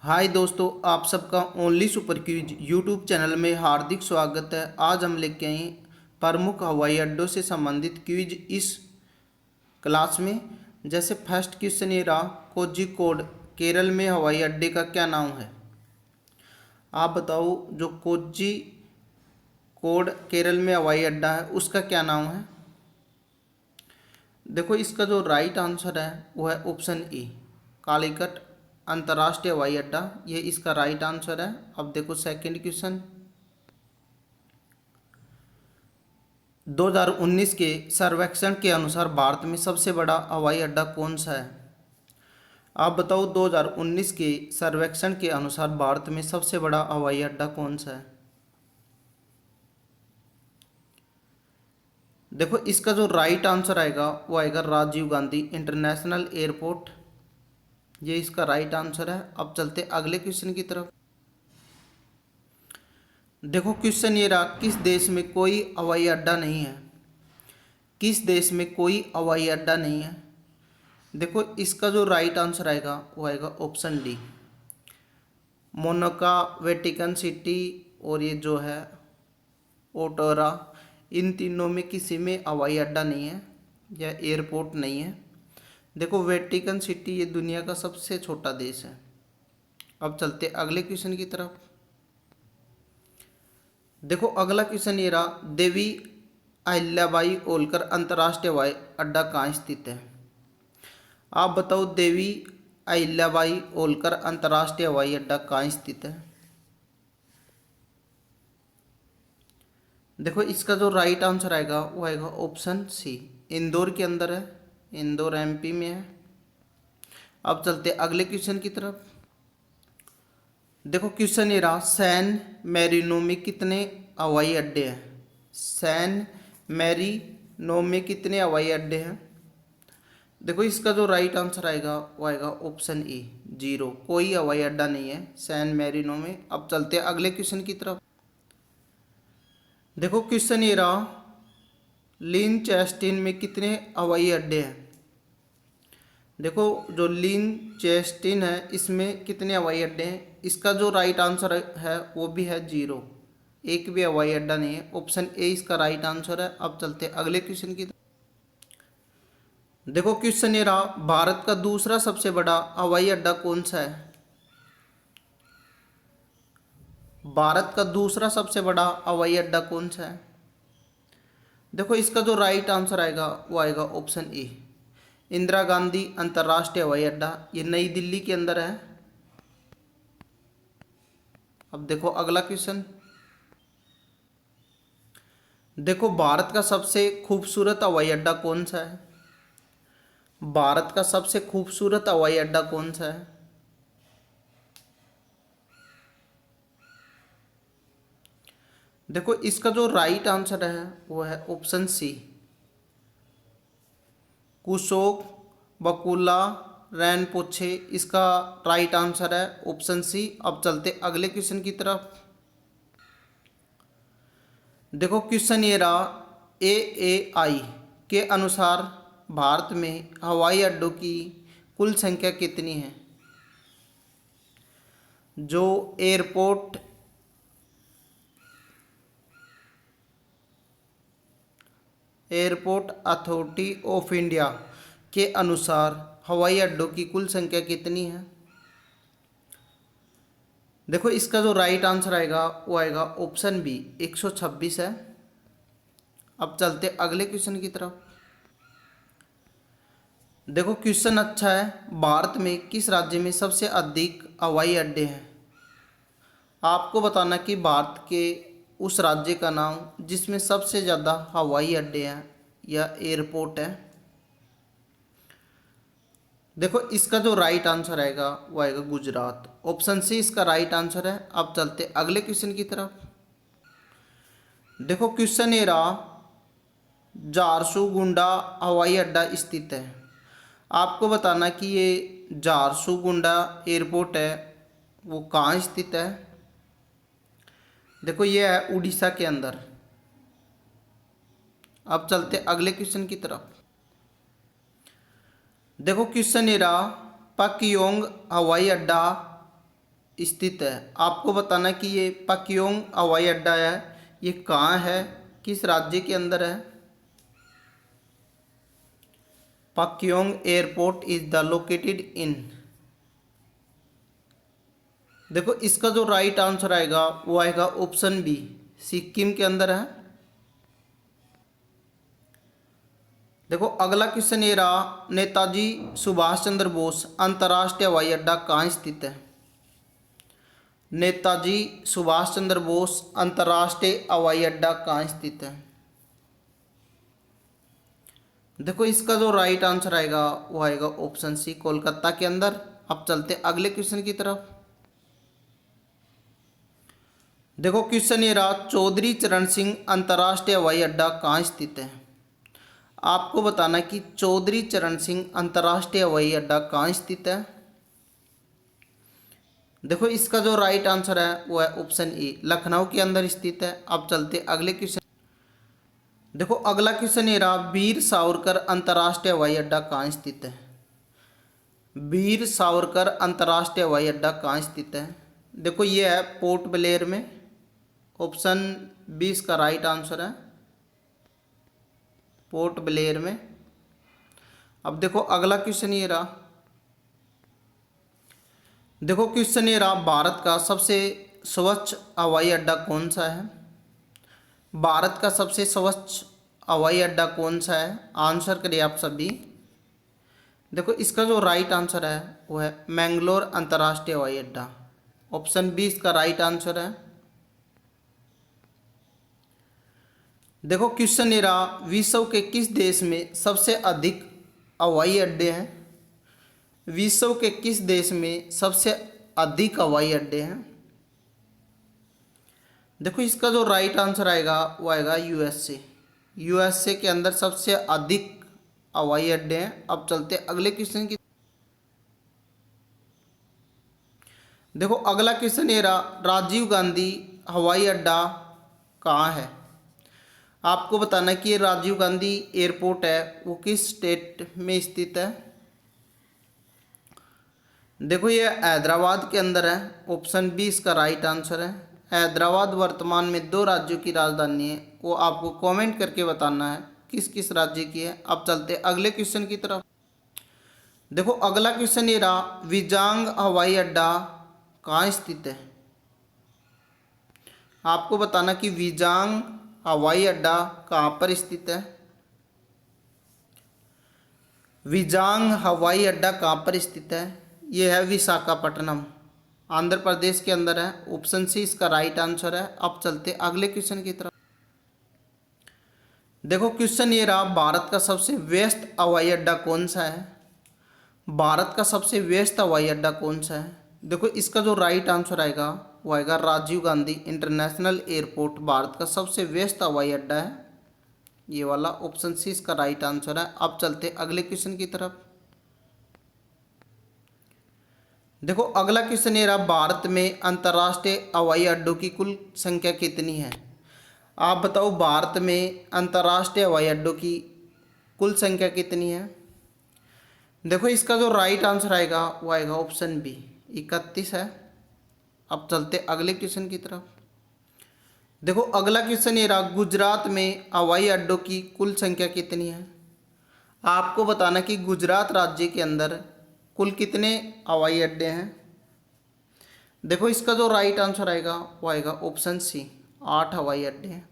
हाय दोस्तों, आप सबका only super quiz YouTube channel में हार्दिक स्वागत है। आज हम लेके आए प्रमुख हवाई अड्डों से संबंधित क्विज इस क्लास में। जैसे फर्स्ट क्वेश्चन ये रहा, कोझिकोड केरल में हवाई अड्डे का क्या नाम है? आप बताओ, जो कोझिकोड केरल में हवाई अड्डा है उसका क्या नाम है? देखो, इसका जो राइट आंसर है वो है ऑप्शन ई, कालीकट अंतर्राष्ट्रीय हवाई अड्डा। ये इसका राइट आंसर है। अब देखो सेकंड क्वेश्चन, 2019 के सर्वेक्षण के अनुसार भारत में सबसे बड़ा हवाई अड्डा कौन सा है? आप बताओ, 2019 के सर्वेक्षण के अनुसार भारत में सबसे बड़ा हवाई अड्डा कौन सा है? देखो, इसका जो राइट आंसर आएगा वो आएगा राजीव गांधी इंटरनेशनल एयरपोर्ट। ये इसका राइट आंसर है। अब चलते अगले क्वेश्चन की तरफ। देखो, क्वेश्चन ये रहा, किस देश में कोई हवाई अड्डा नहीं है? किस देश में कोई हवाई अड्डा नहीं है? देखो, इसका जो राइट आंसर आएगा वो आएगा option D, Monaco, Vatican city और ये जो है ओटोरा। इन तीनों में किसी में हवाई अड्डा नहीं है या एयरपोर्ट नहीं है। देखो, वेटिकन सिटी ये दुनिया का सबसे छोटा देश है। अब चलते अगले क्वेश्चन की तरफ। देखो, अगला क्वेश्चन ये रहा, देवी अहिल्याबाई होलकर अंतर्राष्ट्रीय हवाई अड्डा कहाँ स्थित है? आप बताओ, देवी अहिल्याबाई होलकर अंतर्राष्ट्रीय हवाई अड्डा कहाँ स्थित है? देखो, इसका जो राइट आंसर आएगा वो आएगा ऑप्शन सी, इंदौर के अंदर है। इंदौर एमपी में है। अब चलते अगले क्वेश्चन की तरफ। देखो, क्वेश्चन ये रहा, सैन मैरिनो में कितने हवाई अड्डे हैं? सैन मैरिनो में कितने हवाई अड्डे हैं? देखो, इसका जो राइट आंसर आएगा वो आएगा ऑप्शन ई, 0। कोई हवाई अड्डा नहीं है सैन मैरिनो में। अब चलते अगले क्वेश्चन की तरफ। देखो, क्वेश्चन ये रहा, लिनचेस्टिन में कितने हवाई अड्डे हैं? देखो, जो लिनचेस्टिन है इसमें कितने हवाई अड्डे हैं? इसका जो राइट आंसर है वो भी है 0। एक भी हवाई अड्डा नहीं है। ऑप्शन ए इसका राइट आंसर है। अब चलते अगले क्वेश्चन की तरफ। देखो, क्वेश्चन ये रहा, भारत का दूसरा सबसे बड़ा हवाई अड्डा कौन सा है? भारत का दूसरा सबसे बड़ा हवाई अड्डा कौन सा है? देखो, इसका जो राइट आंसर आएगा वो आएगा ऑप्शन ए, इंदिरा गांधी अंतर्राष्ट्रीय हवाई अड्डा। ये नई दिल्ली के अंदर है। अब देखो अगला क्वेश्चन। देखो, भारत का सबसे खूबसूरत हवाई अड्डा कौन सा है? भारत का सबसे खूबसूरत हवाई अड्डा कौन सा है? देखो, इसका जो राइट आंसर है वो है ऑप्शन सी, कुशोक बकुला रैनपोछे। इसका राइट आंसर है ऑप्शन सी। अब चलते अगले क्वेश्चन की तरफ। देखो, क्वेश्चन ये रहा, AAI के अनुसार भारत में हवाई अड्डों की कुल संख्या कितनी है? जो एयरपोर्ट अथॉरिटी ऑफ इंडिया के अनुसार हवाई अड्डों की कुल संख्या कितनी है? देखो, इसका जो राइट आंसर आएगा वो आएगा ऑप्शन बी, 126 है। अब चलते अगले क्वेश्चन की तरफ। देखो, क्वेश्चन अच्छा है, भारत में किस राज्य में सबसे अधिक हवाई अड्डे हैं? आपको बताना कि भारत के उस राज्य का नाम जिसमें सबसे ज़्यादा हवाई अड्डे हैं या एयरपोर्ट है। देखो, इसका जो राइट आंसर आएगा वो आएगा गुजरात। ऑप्शन सी इसका राइट आंसर है। अब चलते अगले क्वेश्चन की तरफ। देखो, क्वेश्चन ये रहा, झारसुगुडा हवाई अड्डा स्थित है। आपको बताना कि ये झारसुगुडा एयरपोर्ट है वो कहाँ स्थित है। देखो, ये है उड़ीसा के अंदर। अब चलते अगले क्वेश्चन की तरफ। देखो, क्वेश्चन ये रहा, पाक्योंग हवाई अड्डा स्थित है। आपको बताना कि ये पाक्योंग हवाई अड्डा है, ये कहाँ है, किस राज्य के अंदर है। Pakyong airport is the located in, देखो इसका जो राइट आंसर आएगा वो आएगा ऑप्शन बी, सिक्किम के अंदर है। देखो अगला क्वेश्चन ये रहा, नेताजी सुभाष चंद्र बोस अंतर्राष्ट्रीय हवाई अड्डा कहाँ स्थित है। नेताजी सुभाष चंद्र बोस अंतर्राष्ट्रीय हवाई अड्डा कहाँ स्थित है। देखो इसका जो राइट आंसर आएगा वो आएगा ऑप्शन सी, कोलकाता के अंदर। अब चलते अगले क्वेश्चन की तरफ। देखो क्वेश्चन ये रहा, चौधरी चरण सिंह अंतर्राष्ट्रीय हवाई अड्डा कहाँ स्थित है। आपको बताना कि चौधरी चरण सिंह अंतर्राष्ट्रीय हवाई अड्डा कहाँ स्थित है। देखो इसका जो राइट आंसर है वो है ऑप्शन ए, लखनऊ के अंदर स्थित है। अब चलते अगले क्वेश्चन। देखो अगला क्वेश्चन ये रहा, वीर सावरकर अंतर्राष्ट्रीय हवाई अड्डा कहाँ स्थित है। वीर सावरकर अंतर्राष्ट्रीय हवाई अड्डा कहाँ स्थित है। देखो ये है पोर्ट ब्लेयर में, ऑप्शन 20 का राइट आंसर है, पोर्ट ब्लेयर में। अब देखो अगला क्वेश्चन ये रहा, देखो क्वेश्चन ये रहा, भारत का सबसे स्वच्छ हवाई अड्डा कौन सा है। भारत का सबसे स्वच्छ हवाई अड्डा कौन सा है, आंसर करिए आप सभी। देखो इसका जो राइट आंसर है वो है मैंगलोर अंतर्राष्ट्रीय हवाई अड्डा, ऑप्शन 20 का राइट आंसर है। देखो क्वेश्चन ये रहा, विश्व के किस देश में सबसे अधिक हवाई अड्डे हैं। विश्व के किस देश में सबसे अधिक हवाई अड्डे हैं। देखो इसका जो राइट आंसर आएगा वो आएगा यूएसए। यूएसए के अंदर सबसे अधिक हवाई अड्डे हैं। अब चलते अगले क्वेश्चन की। देखो अगला क्वेश्चन ये रहा, राजीव गांधी हवाई अड्डा कहाँ है। आपको बताना कि ये राजीव गांधी एयरपोर्ट है वो किस स्टेट में स्थित है। देखो ये हैदराबाद के अंदर है, ऑप्शन 20 का राइट आंसर है। हैदराबाद वर्तमान में 2 राज्यों की राजधानी है, वो आपको कमेंट करके बताना है किस किस राज्य की है। अब चलते अगले क्वेश्चन की तरफ। देखो अगला क्वेश्चन ये रहा, विजांग हवाई अड्डा कहाँ स्थित है। आपको बताना कि विजांग हवाई अड्डा कहाँ पर स्थित है। विजांग हवाई अड्डा कहाँ पर स्थित है, ये है विशाखापट्टनम, आंध्र प्रदेश के अंदर है, ऑप्शन सी इसका राइट आंसर है। अब चलते अगले क्वेश्चन की तरफ। देखो क्वेश्चन ये रहा, भारत का सबसे व्यस्त हवाई अड्डा कौन सा है। भारत का सबसे व्यस्त हवाई अड्डा कौन सा है। देखो इसका जो राइट आंसर आएगा वो आएगा राजीव गांधी इंटरनेशनल एयरपोर्ट, भारत का सबसे व्यस्त हवाई अड्डा है, ये वाला, ऑप्शन सी इसका राइट आंसर है। अब चलते अगले क्वेश्चन की तरफ। देखो अगला क्वेश्चन ये रहा, भारत में अंतर्राष्ट्रीय हवाई अड्डों की कुल संख्या कितनी है। आप बताओ भारत में अंतर्राष्ट्रीय हवाई अड्डों की कुल संख्या कितनी है। देखो इसका जो राइट आंसर आएगा वो आएगा ऑप्शन बी, 31 है। अब चलते अगले क्वेश्चन की तरफ। देखो अगला क्वेश्चन ये रहा, गुजरात में हवाई अड्डों की कुल संख्या कितनी है। आपको बताना कि गुजरात राज्य के अंदर कुल कितने हवाई अड्डे हैं। देखो इसका जो राइट आंसर आएगा वो आएगा ऑप्शन सी, 8 हवाई अड्डे हैं।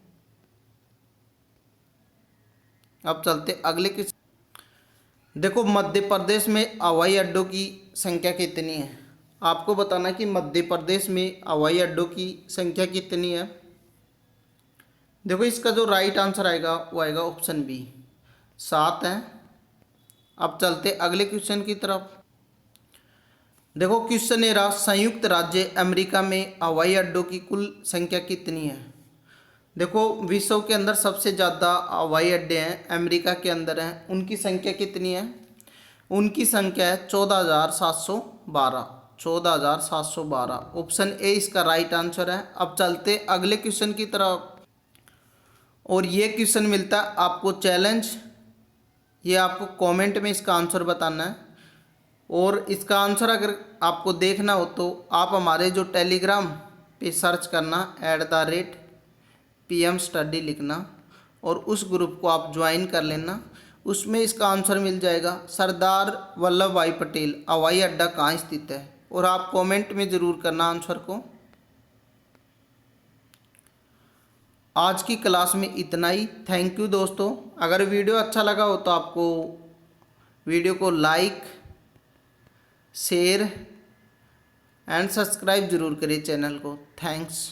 अब चलते अगले क्वेश्चन। देखो मध्य प्रदेश में हवाई अड्डों की संख्या कितनी है। आपको बताना कि मध्य प्रदेश में हवाई अड्डों की संख्या कितनी है। देखो इसका जो राइट आंसर आएगा वो आएगा ऑप्शन बी, 7 है। अब चलते अगले क्वेश्चन की तरफ। देखो क्वेश्चन ये रहा, संयुक्त राज्य अमेरिका में हवाई अड्डों की कुल संख्या कितनी है। देखो विश्व के अंदर सबसे ज़्यादा हवाई अड्डे हैं अमेरिका के अंदर हैं, उनकी संख्या कितनी है। उनकी संख्या है 14,712, 14,712, ऑप्शन ए इसका राइट आंसर है। अब चलते अगले क्वेश्चन की तरफ। और ये क्वेश्चन मिलता है आपको चैलेंज, ये आपको कमेंट में इसका आंसर बताना है। और इसका आंसर अगर आपको देखना हो तो आप हमारे जो टेलीग्राम पे सर्च करना @PM स्टडी लिखना और उस ग्रुप को आप ज्वाइन कर लेना। उसमें इसका आंसर मिल जाएगा। सरदार वल्लभ भाई पटेल हवाई अड्डा कहाँ स्थित है, और आप कमेंट में ज़रूर करना आंसर को। आज की क्लास में इतना ही। थैंक यू दोस्तों। अगर वीडियो अच्छा लगा हो तो आपको वीडियो को लाइक, शेयर एंड सब्सक्राइब ज़रूर करें चैनल को। थैंक्स।